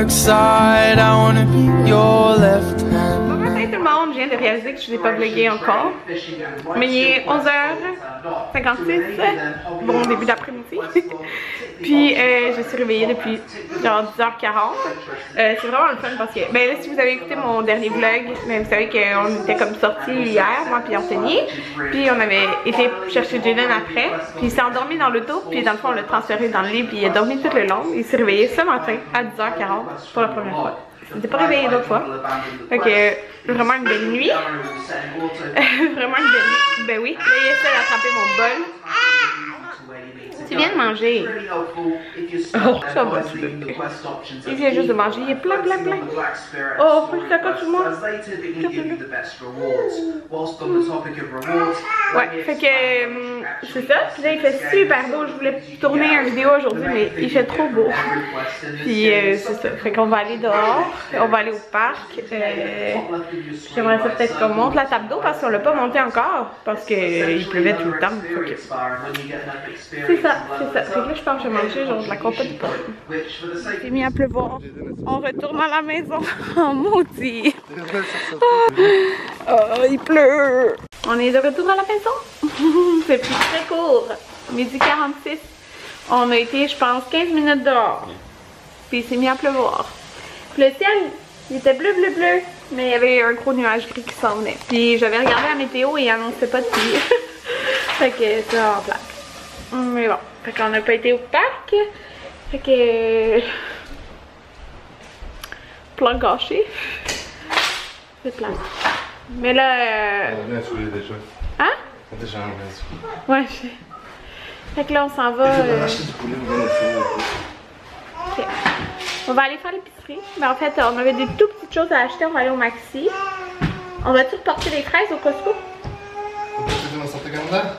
dark side. I wanna be your left hand. Bonjour tout le monde, je viens de réaliser que je ne vous ai pas vlogué encore. Mais il est 11h56, bon début d'après-midi. Puis je suis réveillée depuis genre 10h40. C'est vraiment le fun parce que, ben là si vous avez écouté mon dernier vlog, ben, vous savez qu'on était comme sortis hier, moi puis Anthony. Puis on avait été chercher Jaden après. Puis il s'est endormi dans l'auto, puis dans le fond on l'a transféré dans le lit, puis il a dormi tout le long. Il s'est réveillé ce matin à 10h40 pour la première fois. Il n'était pas réveillé d'autres fois. Fait que vraiment une belle nuit. Vraiment une belle nuit. Ben oui, là il essaie d'attraper mon bol. Tu viens de manger. Oh, ça va, tu bébé. Il vient juste de manger, il est plein. Oh, faut que je t'accorde sur moi. Ouais, fait que c'est ça. Puis là, il fait super beau. Je voulais tourner une vidéo aujourd'hui, mais il fait trop beau. Puis c'est ça. Fait qu'on va aller dehors. On va aller au parc. J'aimerais ça peut-être qu'on monte la table d'eau parce qu'on l'a pas montée encore. Parce qu'il pleuvait tout le temps. C'est ça. Fait que là, je pense que je vais manger genre de la compote de pomme. C'est mis à pleuvoir. On retourne à la maison. Oh, maudit. Oh, il pleut. On est de retour à la maison. C'est plus très court. 12h46. On a été, je pense, 15 minutes dehors. Puis il s'est mis à pleuvoir. Puis le ciel, il était bleu. Mais il y avait un gros nuage gris qui s'en venait. Puis j'avais regardé la météo et il annonçait pas de pluie. Fait que c'est en plaque. Mais bon, fait qu'on n'a pas été au parc. Fait que... plan gâché. C'est plat. Mais là... On a souillé déjà. Hein? On a déjà enlevé. Ouais, je sais. Fait que là, on s'en va... Okay. On va aller faire l'épicerie. Mais en fait, on avait des tout petites choses à acheter. On va aller au Maxi. On va-tu reporter les fraises au Costco? On peut acheter dans Santé Canada?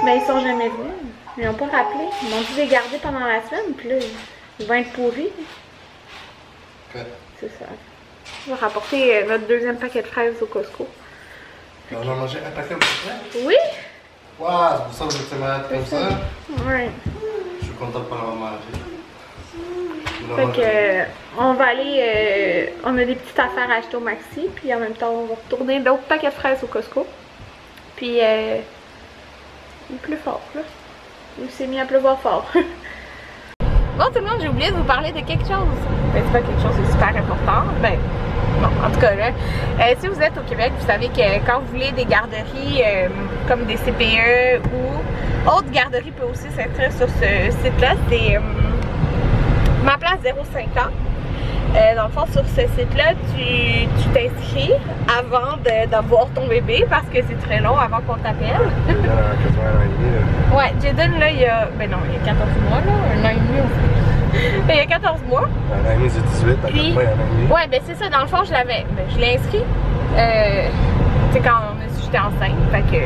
Ben, ils sont jamais venus. Ils n'ont pas rappelé. Ils m'ont dit de les garder pendant la semaine. Puis là, ils vont être pourris. Ok. C'est ça. On va rapporter notre deuxième paquet de fraises au Costco. On a mangé un paquet de fraises? Oui! Waouh, c'est pour ça que vous êtes malade comme ça? Ouais. Je suis content de pas l'avoir mangé. Fait que, on va aller, on a des petites affaires à acheter au Maxi, puis en même temps on va retourner d'autres paquets de fraises au Costco. Puis il pleut fort là. Il s'est mis à pleuvoir fort. Bon tout le monde, j'ai oublié de vous parler de quelque chose. Ben, c'est pas quelque chose de super important. Ben non, en tout cas là, si vous êtes au Québec, vous savez que quand vous voulez des garderies comme des CPE ou autres garderies peut aussi s'inscrire sur ce site-là. C'est Ma Place 0,5 ans. Dans le fond, sur ce site-là, tu t'inscris avant d'avoir ton bébé parce que c'est très long avant qu'on t'appelle. Ouais, Jaden, là, il y a. Ben non, il y a 14 mois, là. Un an et demi aussi. Il y a 14 mois. Un an et demi, c'est 18. Puis, il y a un an et demi. Ouais, ben c'est ça. Dans le fond, je l'ai inscrit. Tu sais, quand j'étais enceinte. Fait que.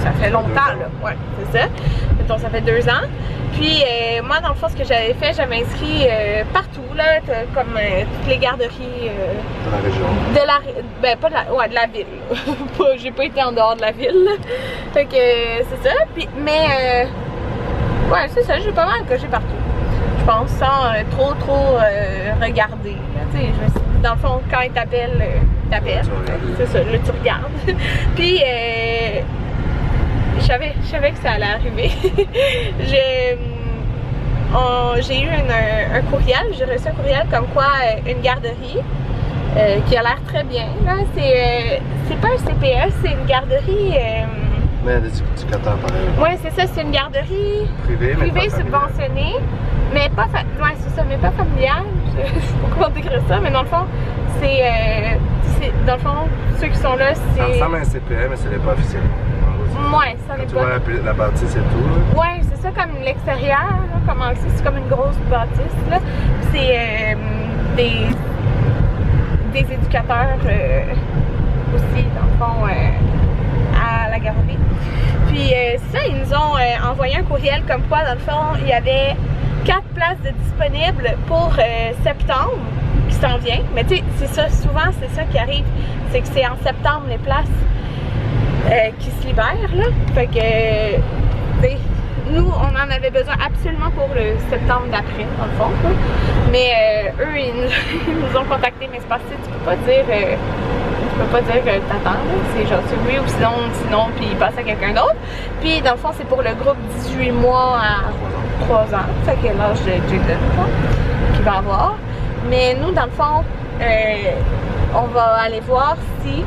Ça fait longtemps, là. Ouais, c'est ça. Mettons, ça fait 2 ans. Puis moi dans le fond ce que j'avais fait, j'avais inscrit partout là, comme toutes les garderies de la région. Ben pas de la, ouais, de la ville. J'ai pas été en dehors de la ville. Là. Fait que c'est ça. Puis, mais ouais c'est ça, j'ai pas mal coché partout. Je pense sans trop regarder. Tu sais, je me suis dit, dans le fond quand il t'appelle, c'est ça, là tu regardes. Puis je savais que ça allait arriver. J'ai eu un courriel, j'ai reçu un courriel comme quoi une garderie qui a l'air très bien. C'est pas un CPE, c'est une garderie. Mais des éducateurs pareil. Ouais, c'est ça, c'est une garderie privée subventionnée, mais pas ouais, c'est ça, mais pas familiale. Je sais pas comment décrire ça, mais dans le fond, dans le fond, ceux qui sont là, c'est. Ça ressemble à un CPE, mais ce n'est pas officiel. Ouais, ça n'est pas. Tu vois la bâtisse et tout. Là. Ouais, c'est ça comme l'extérieur, comment c'est comme une grosse bâtisse. Là. C'est des éducateurs aussi, dans le fond, à la garderie. Puis ça, ils nous ont envoyé un courriel comme quoi, dans le fond, il y avait 4 places de disponibles pour septembre qui s'en vient. Mais tu sais, c'est ça, souvent c'est ça qui arrive, c'est que c'est en septembre les places qui se libèrent là. Fait que nous, on en avait besoin absolument pour le septembre d'après, dans le fond. Mais eux, ils nous ont contactés, mais c'est parce que tu peux pas dire t'attends, c'est genre c'est lui ou sinon, puis il passe à quelqu'un d'autre. Puis dans le fond, c'est pour le groupe 18 mois à 3 ans, fait que l'âge de Jaden qu'il va avoir. Mais nous, dans le fond, on va aller voir si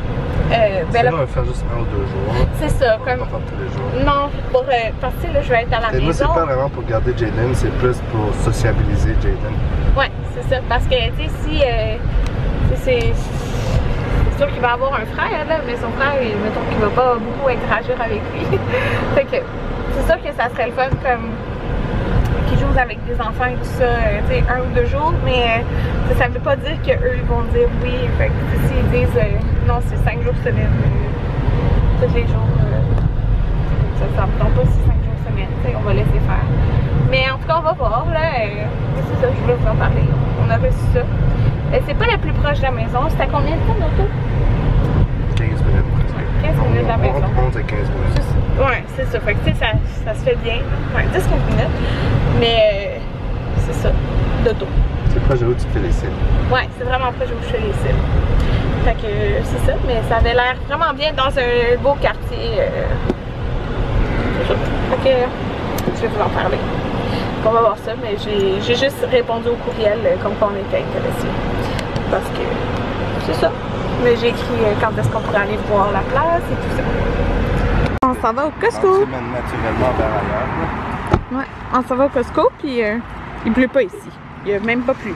ben là, on va faire juste 1 ou 2 jours. C'est ça, comme. Pas tous les jours. Non, pour parce que là, je vais être à la maison. Moi, c'est pas vraiment pour garder Jaden, c'est plus pour sociabiliser Jaden. Ouais, c'est ça, parce que tu sais, si c'est sûr qu'il va avoir un frère là, mais son frère, mettons qu'il va pas beaucoup interagir avec lui. Fait que c'est sûr que ça serait le fun comme qui joue avec des enfants et tout ça, tu sais, 1 ou 2 jours, mais ça veut pas dire qu'eux vont dire oui. Fait que s'ils disent non, c'est 5 jours semaine, tous les jours, ça me tombe pas si 5 jours semaine, tu sais, on va laisser faire. Mais en tout cas, on va voir, là, c'est ça, je voulais vous en parler. On a reçu ça. C'est pas la plus proche de la maison, c'est à combien de temps d'auto? 15 minutes. 15 minutes de la maison. 11 à 15 minutes. Ouais, c'est ça. Fait que tu sais, ça se fait bien. Ouais, 10-15 minutes. Mais c'est ça, d'auto. C'est proche de où tu fais les cils. Ouais, c'est vraiment proche de où je fais les cils. Fait que c'est ça, mais ça avait l'air vraiment bien dans un beau quartier. C'est ça. Fait que je vais vous en parler. On va voir ça, mais j'ai juste répondu au courriel comme quoi on était intéressés. Parce que c'est ça. Mais j'ai écrit quand est-ce qu'on pourrait aller voir la place et tout ça. On s'en va au Costco. On s'amène naturellement vers ailleurs. Ouais, on s'en va au Costco, puis il pleut pas ici. Il a même pas plu.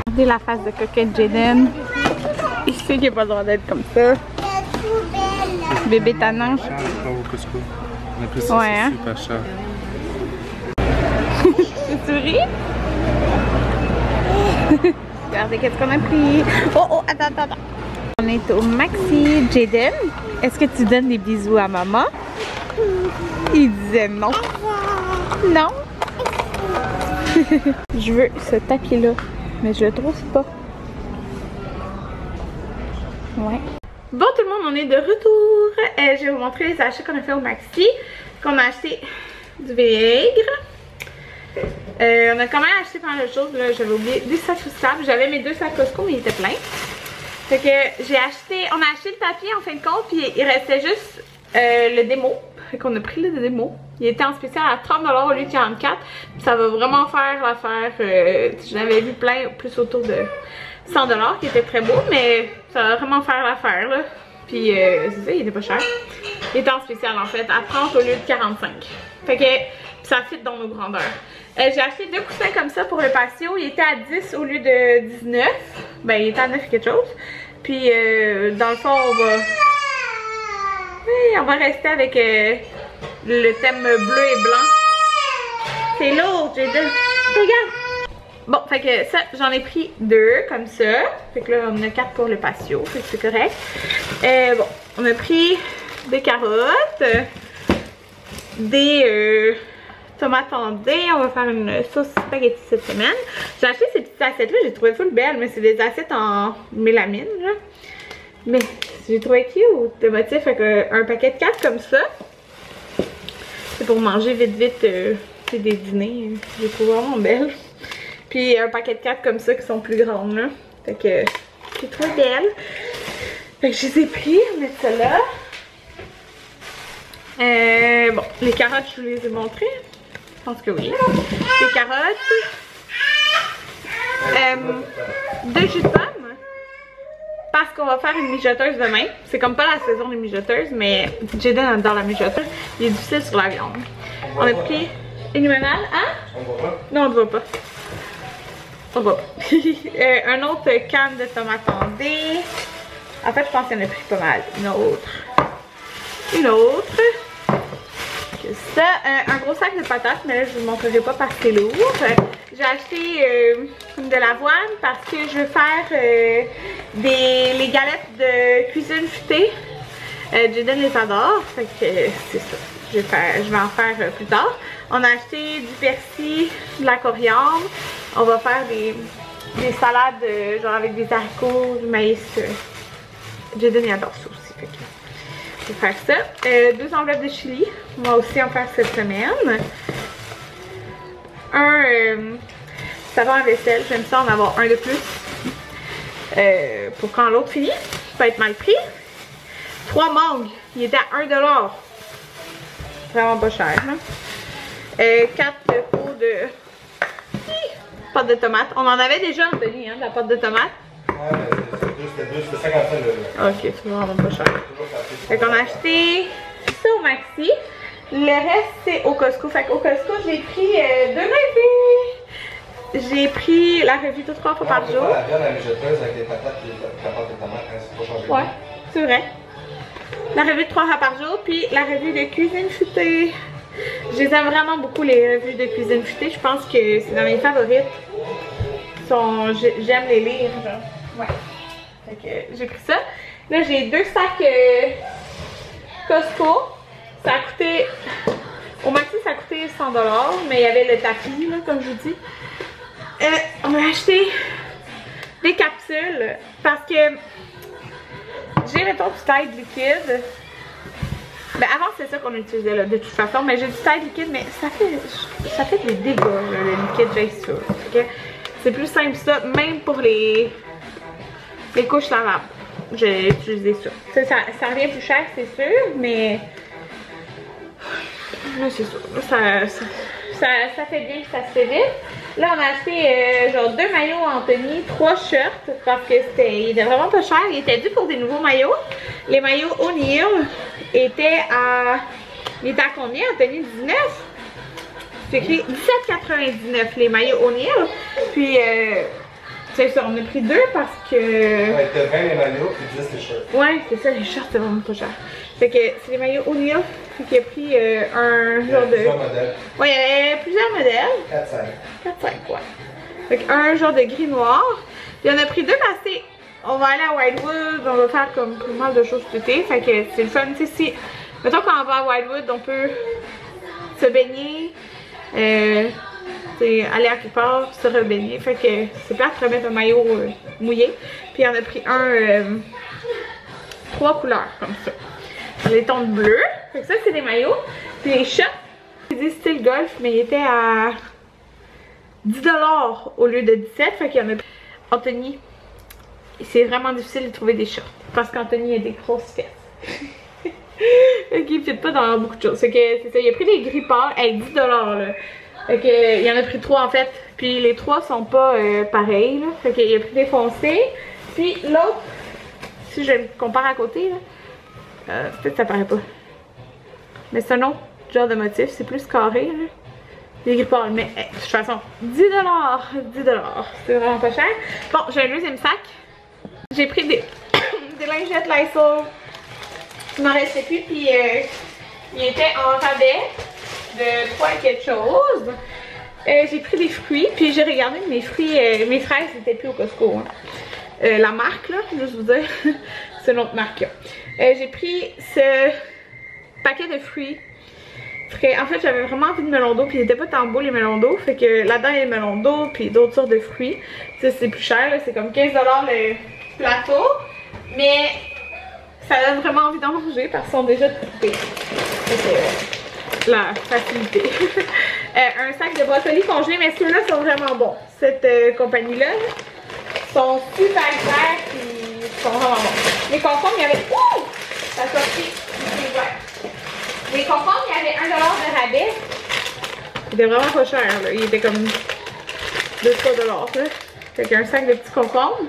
Regardez la face de coquette Jaden. Il sait qu'il n'a pas le droit d'être comme ça. Bébé tannant. Cher au Costco. Mais plus Ouais, c'est hein? super cher. Tu ris? Regardez qu'est-ce qu'on a pris. Oh, attends. On est au Maxi. Jaden, est-ce que tu donnes des bisous à maman? Il disait non. Non? Je veux ce tapis-là, mais je le trouve pas. Ouais. Bon tout le monde, on est de retour. Je vais vous montrer les achats qu'on a fait au Maxi. Qu'on a acheté du vinaigre. On a quand même acheté plein de choses, j'avais oublié des sacs recyclables. J'avais mes 2 sacs Costco, mais ils étaient pleins. Fait que on a acheté le tapis en fin de compte, puis il restait juste le démo. Fait qu'on a pris le démo. Il était en spécial à 30$ au lieu de 44$. Ça va vraiment faire l'affaire. J'en avais vu plein, plus autour de 100$, qui était très beau, mais ça va vraiment faire l'affaire là. Puis c'est ça, il était pas cher. Il était en spécial en fait, à 30$ au lieu de 45$. Fait que ça fit dans nos grandeurs. J'ai acheté 2 coussins comme ça pour le patio. Il était à 10 au lieu de 19. Ben, il était à 9 quelque chose. Puis, dans le fond, on va rester avec le thème bleu et blanc. C'est lourd, Jaden. Regarde. Bon, fait que ça, j'en ai pris 2 comme ça. Fait que là, on en a 4 pour le patio. Fait que c'est correct. Bon, on a pris des carottes. Des tomates en dés. On va faire une sauce spaghetti cette semaine. J'ai acheté ces petites assiettes là, j'ai trouvé full belles, mais c'est des assiettes en mélamine là. Mais j'ai trouvé cute de motif avec un paquet de 4 comme ça. C'est pour manger vite c'est des dîners. Je les trouve vraiment belles. Puis un paquet de 4 comme ça qui sont plus grandes là. Fait que j'ai trouvé belles. Fait que je les ai pris, on met ça là. Bon, les carottes, je vous les ai montrées. Je pense que oui. Les carottes. 2 jus de pomme. Parce qu'on va faire une mijoteuse demain. C'est comme pas la saison des mijoteuses, mais Jaden adore la mijoteuse. Il est difficile sur la viande. On a pris une limonade. Hein? On voit pas? Non, on ne voit pas. On voit pas. Un autre canne de tomates en dés. En fait, je pense qu'il y en a pris pas mal. Une autre. Ça, un gros sac de patates, mais là je vous montrerai pas parce que c'est lourd. J'ai acheté de l'avoine parce que je veux faire les galettes de cuisine futée. Jaden les adore, fait que c'est ça. Je vais en faire plus tard. On a acheté du persil, de la coriandre. On va faire des salades genre avec des haricots, du maïs. Jaden il adore ça aussi, fait que je vais faire ça. 2 enveloppes de chili. On va aussi en faire cette semaine. un savon à vaisselle. J'aime ça en avoir un de plus. Pour quand l'autre finit. Ça peut être mal pris. 3 mangues. Il était à 1$. Vraiment pas cher. 4 pots de pâte de tomate. On en avait déjà, Anthony, hein, de la pâte de tomate. Ouais, c'était 50 cents le. Ok, c'est vraiment pas cher. Fait qu'on a acheté ça au Maxi. Le reste, c'est au Costco. Fait qu'au Costco, j'ai pris 2 revues. J'ai pris la revue de 3 fois par jour. La viande à la mijoteuse avec les patates et la pâte de tomate, hein, c'est pas changé. Ouais, c'est vrai. La revue de 3 fois par jour, puis la revue de cuisine futée. Je les aime vraiment beaucoup, les revues de cuisine futée. Je pense que c'est dans mes favorites. J'aime les lire, genre. Ouais. Fait que j'ai pris ça. Là, j'ai 2 sacs Costco. Ça a coûté... Au Maxi, ça a coûté 100$, mais il y avait le tapis, là, comme je vous dis. On a acheté des capsules parce que j'ai, mettons, du Tide liquide. Ben, avant, c'est ça qu'on utilisait, là, de toute façon. Mais j'ai du Tide liquide, mais ça fait des dégâts, là, le liquide, j'ai ça. Okay? C'est plus simple ça, même pour les couches lavables. J'ai utilisé ça. Ça revient plus cher, c'est sûr, mais là, c'est sûr. Ça fait bien, ça se fait vite. Là, on a acheté genre 2 maillots Anthony, 3 shirts parce que il était vraiment pas cher. Il était dû pour des nouveaux maillots. Les maillots O'Neill étaient à combien, Anthony? 19? C'est écrit 17,99 les maillots O'Neill. Puis, c'est ça, on a pris 2 parce que... Ouais, t'as 20 les maillots puis 10 les shirts. Ouais, c'est ça, les shirts, c'est vraiment pas cher. Fait que c'est les maillots O'Neill qui a pris un genre de... Plusieurs modèles. Ouais, il y avait plusieurs modèles. 4-5. 4-5, ouais. Fait qu'un genre de gris noir. Il y en a pris 2 parce que on va aller à Wildwood, on va faire comme pas mal de choses cet été. Fait que c'est le fun, tu sais, si... Mettons quand on va à Wildwood, on peut se baigner, aller à quelque part, se rebaigner. Fait que c'est plate de remettre un maillot mouillé. Puis on a pris 3 couleurs comme ça. Les tons bleus. Fait que ça, c'est des maillots. Puis les shorts, ils disent style golf, mais ils étaient à 10$ au lieu de 17$. Fait qu'il y en a. Anthony, c'est vraiment difficile de trouver des shorts. Parce qu'Anthony a des grosses fesses. Fait qu'il ne fit pas dans beaucoup de choses. Fait que c'est ça. Il a pris des gris pâles à 10$ là. Fait que, il en a pris 3 en fait. Puis les 3 sont pas pareils. Là. Fait qu'il a pris des foncés. Puis l'autre, si je le compare à côté, là. Peut-être que ça paraît pas. Mais c'est un autre genre de motif, c'est plus carré là. Les gris pâles, mais de toute façon, 10$. 10$. C'est vraiment pas cher. Bon, j'ai un deuxième sac. J'ai pris des lingettes Lysol. Il m'en restait plus, puis il était en rabais de 3 quelque chose. J'ai pris des fruits, puis j'ai regardé mes fruits, mes fraises n'étaient plus au Costco. Hein. La marque, là, juste vous dire, c'est une autre marque. J'ai pris ce paquet de fruits frais. En fait, j'avais vraiment envie de melon d'eau, puis ils étaient pas tant beaux les melons d'eau. Fait que là-dedans, il y a le melon d'eau, puis d'autres sortes de fruits. Ça, c'est plus cher, c'est comme 15$ le plateau. Mais ça donne vraiment envie d'en manger parce qu'ils sont déjà coupés. La facilité. Un sac de brocolis congelés, mais ceux-là sont vraiment bons. Cette compagnie-là sont super clairs et sont vraiment bons. Les concombres, il y avait... Ouh! Ça a sorti. Les concombres, il y avait 1$ de rabais. Il était vraiment pas cher, là. Il était comme 2-3$. Là. Fait qu'un sac de petits concombres.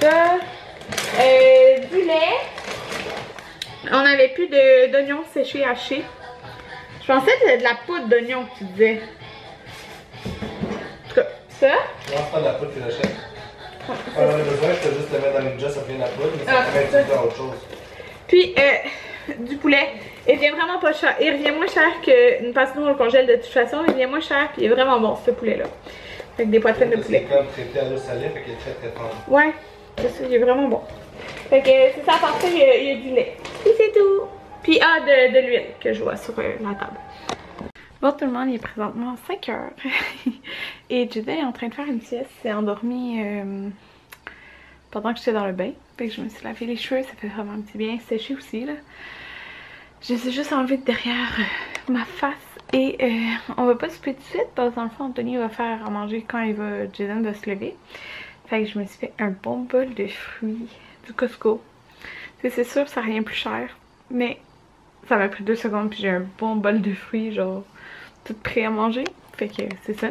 Ça. Du lait. On n'avait plus d'oignons séchés hachés. Je pensais que c'était de la poudre d'oignon que tu disais. En tout cas, ça. Non, c'est pas de la poudre que j'achète. Quand on a besoin, je peux juste le mettre dans le jas, ça fait de la poudre, mais ça permet d'utiliser autre chose. Puis, du poulet. Il vient vraiment pas cher. Il revient moins cher que. Parce que nous, on le congèle de toute façon. Il vient moins cher, puis il est vraiment bon, ce poulet-là. Avec des poitrines de poulet. C'est comme traité à l'eau salée, fait qu'il est très très tendre. Ouais, c'est ça, il est vraiment bon. Fait que c'est ça, à part ça, il y a du lait. Et c'est tout. Puis, de l'huile que je vois sur la table. Bon, tout le monde, il est présentement 5 heures. Et Judah est en train de faire une sieste. Il s'est endormi pendant que j'étais dans le bain. Fait que je me suis lavé les cheveux, ça fait vraiment un petit bien. Séché aussi, là. J'ai juste envie de derrière ma face Et on va pas souper tout de suite parce que dans le fond, Anthony va faire à manger quand Jaden va se lever. Fait que je me suis fait un bon bol de fruits du Costco. C'est sûr, ça n'a rien plus cher, mais ça m'a pris 2 secondes puis j'ai un bon bol de fruits, genre tout prêt à manger. Fait que c'est ça.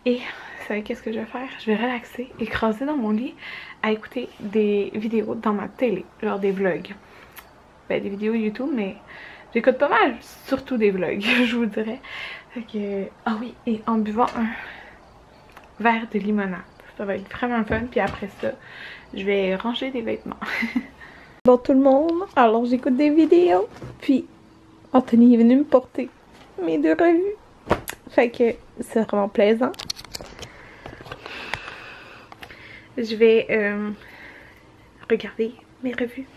Et vous savez qu'est-ce que je vais faire? Je vais relaxer, écraser dans mon lit à écouter des vidéos dans ma télé, genre des vlogs. Ben des vidéos YouTube, mais j'écoute pas mal, surtout des vlogs, je vous dirais. Fait que, ah oui, et en buvant un verre de limonade. Ça va être vraiment fun, puis après ça, je vais ranger des vêtements. Bon tout le monde, alors j'écoute des vidéos, puis Anthony est venu me porter mes 2 revues. Fait que c'est vraiment plaisant. Je vais regarder mes revues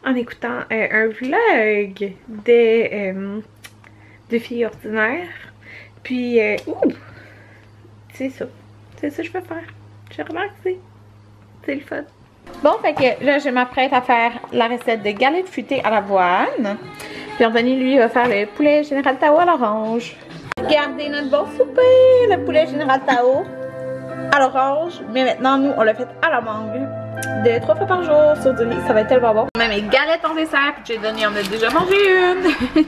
en écoutant un vlog de filles ordinaires. Puis, c'est ça. C'est ça que je vais faire. Je vais relaxer. C'est le fun. Bon, fait que là, je m'apprête à faire la recette de galettes fruitées à l'avoine. Puis Anthony, lui, va faire le poulet Général Tao à l'orange. Regardez notre bon souper, le poulet Général Tao à l'orange. Mais maintenant, nous, on l'a fait à la mangue. De 3 fois par jour sur du riz, ça va être tellement bon. On met mes galettes en dessert, puis Jaden, il en a déjà mangé une.